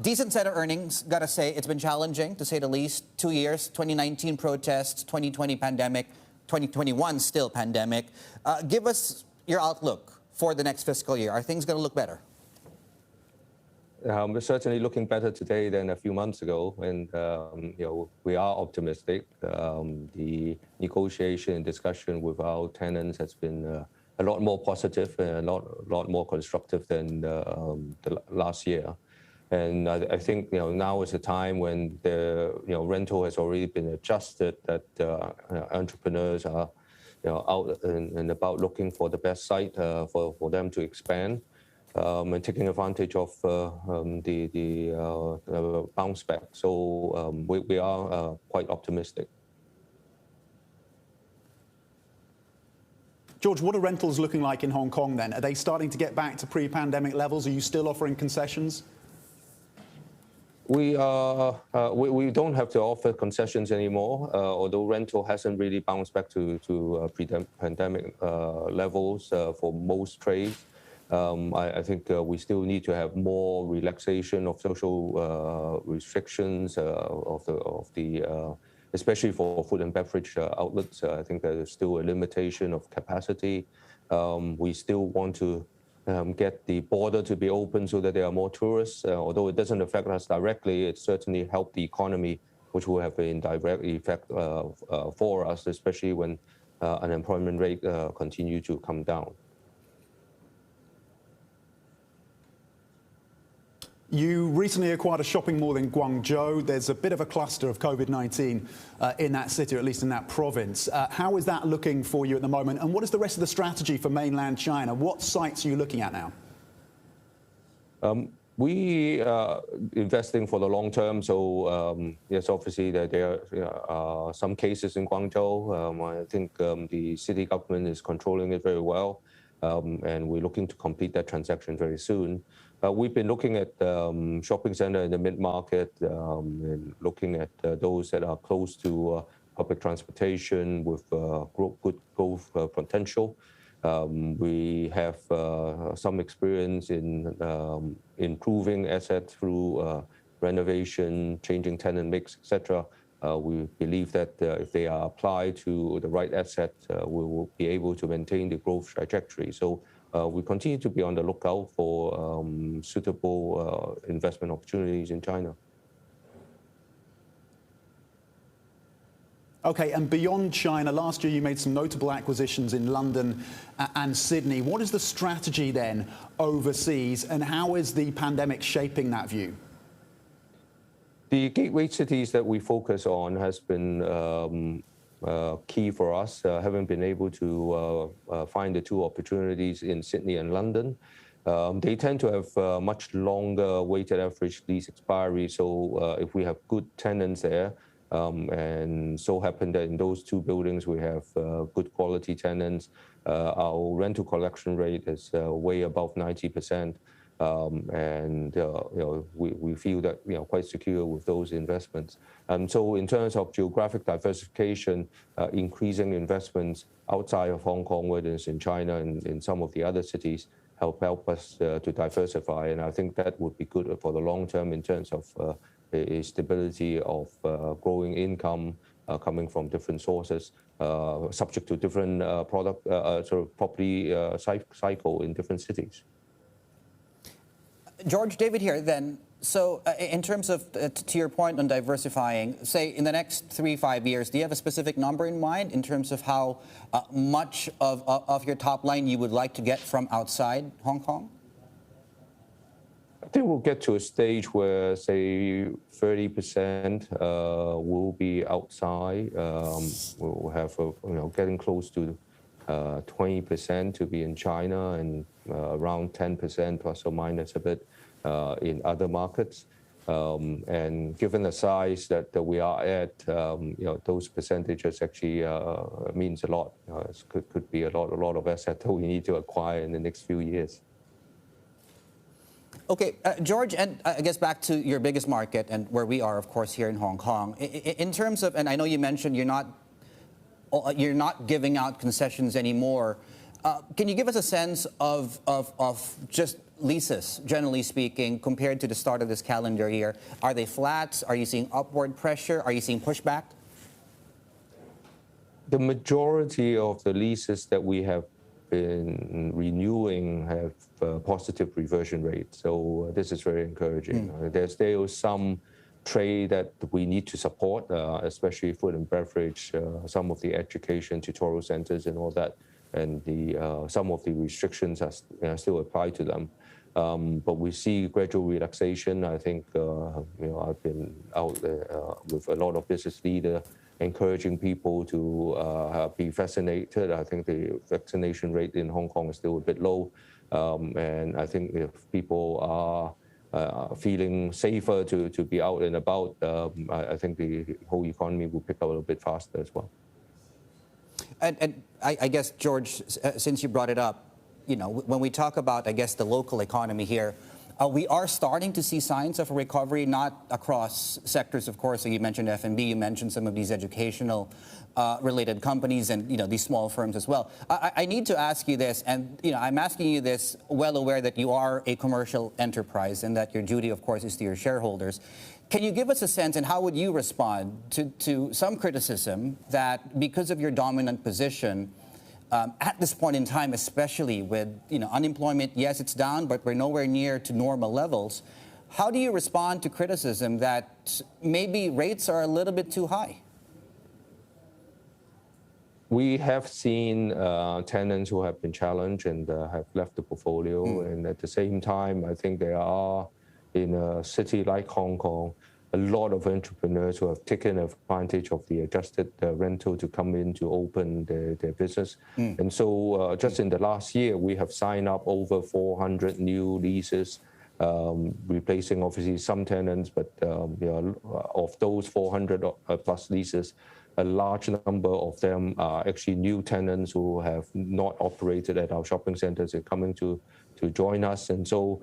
Decent set of earnings, gotta say. It's been challenging, to say the least. 2 years, 2019 protests, 2020 pandemic, 2021 still pandemic. Give us your outlook for the next fiscal year. Are things going to look better? We're certainly looking better today than a few months ago, and we are optimistic. The negotiation and discussion with our tenants has been a lot more positive and a lot more constructive than the last year. And I think now is a time when the rental has already been adjusted, that entrepreneurs are out and about looking for the best site for them to expand, and taking advantage of the bounce back. So we are quite optimistic. George, what are rentals looking like in Hong Kong then? Are they starting to get back to pre-pandemic levels? Are you still offering concessions? We don't have to offer concessions anymore, although rental hasn't really bounced back to pre-pandemic levels for most trades. I think we still need to have more relaxation of social restrictions especially for food and beverage outlets. I think there's still a limitation of capacity. We still want to get the border to be open so that there are more tourists. Although it doesn't affect us directly, it certainly helped the economy, which will have an indirect effect for us, especially when unemployment rate continue to come down. You recently acquired a shopping mall in Guangzhou. There's a bit of a cluster of COVID-19 in that city, or at least in that province. How is that looking for you at the moment? And what is the rest of the strategy for mainland China? What sites are you looking at now? We are investing for the long term. So yes, obviously there are some cases in Guangzhou. I think the city government is controlling it very well. And we're looking to complete that transaction very soon. We've been looking at shopping center in the mid-market and looking at those that are close to public transportation with good growth potential. We have some experience in improving assets through renovation, changing tenant mix, etc. We believe that if they are applied to the right asset, we will be able to maintain the growth trajectory. So we continue to be on the lookout for suitable investment opportunities in China. Okay, and beyond China, last year you made some notable acquisitions in London and Sydney. What is the strategy then overseas, and how is the pandemic shaping that view? The gateway cities that we focus on has been key for us, having been able to find the two opportunities in Sydney and London. They tend to have much longer weighted average lease expiry. So if we have good tenants there, and so happen that in those two buildings we have good quality tenants, our rental collection rate is way above 90%. And we feel that quite secure with those investments. So in terms of geographic diversification, increasing investments outside of Hong Kong, whether it's in China and in some of the other cities, help us to diversify. And I think that would be good for the long term in terms of a stability of growing income coming from different sources, subject to different property cycle in different cities. George, David here then. So in terms of, to your point on diversifying, say in the next 3-5 years, do you have a specific number in mind in terms of how much of your top line you would like to get from outside Hong Kong? I think we'll get to a stage where, say, 30% will be outside. We'll have, getting close to 20% to be in China, and around 10% plus or minus a bit in other markets. And given the size that we are at, those percentages actually means a lot. It could be a lot of assets that we need to acquire in the next few years. Okay, George, and I guess back to your biggest market and where we are, of course, here in Hong Kong. In terms of, and I know you mentioned you're not giving out concessions anymore. Can you give us a sense of just leases, generally speaking, compared to the start of this calendar year? Are they flat? Are you seeing upward pressure? Are you seeing pushback? The majority of the leases that we have been renewing have positive reversion rates. So this is very encouraging. There's still some trade that we need to support, especially food and beverage, some of the education tutorial centers and all that. And some of the restrictions are still apply to them. But we see gradual relaxation. I think I've been out there with a lot of business leaders encouraging people to be vaccinated. I think the vaccination rate in Hong Kong is still a bit low. And I think if people are feeling safer to be out and about, I think the whole economy will pick up a little bit faster as well. And I guess, George, since you brought it up, when we talk about, I guess, the local economy here, we are starting to see signs of a recovery, not across sectors, of course. So you mentioned F&B, you mentioned some of these educational related companies and these small firms as well. I need to ask you this, and I'm asking you this well aware that you are a commercial enterprise and that your duty, of course, is to your shareholders. Can you give us a sense, and how would you respond to some criticism that because of your dominant position, at this point in time, especially with unemployment, yes, it's down, but we're nowhere near to normal levels. How do you respond to criticism that maybe rates are a little bit too high? We have seen tenants who have been challenged and have left the portfolio. And at the same time, I think there are, in a city like Hong Kong, a lot of entrepreneurs who have taken advantage of the adjusted rental to come in to open their business. And so just in the last year, we have signed up over 400 new leases, replacing obviously some tenants, but of those 400 plus leases, a large number of them are actually new tenants who have not operated at our shopping centers and coming to join us. And so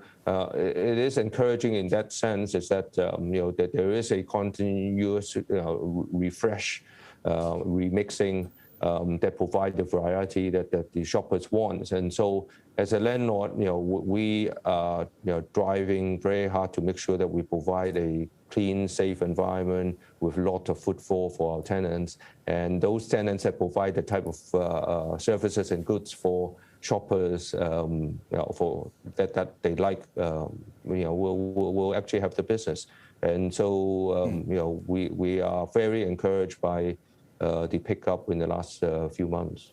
it is encouraging in that sense, is that that there is a continuous refresh, remixing that provide the variety that the shoppers want. And so as a landlord, we are driving very hard to make sure that we provide a clean, safe environment with a lot of footfall for our tenants. And those tenants that provide the type of services and goods for shoppers for that they like, will actually have the business. And so we are very encouraged by the pickup in the last few months.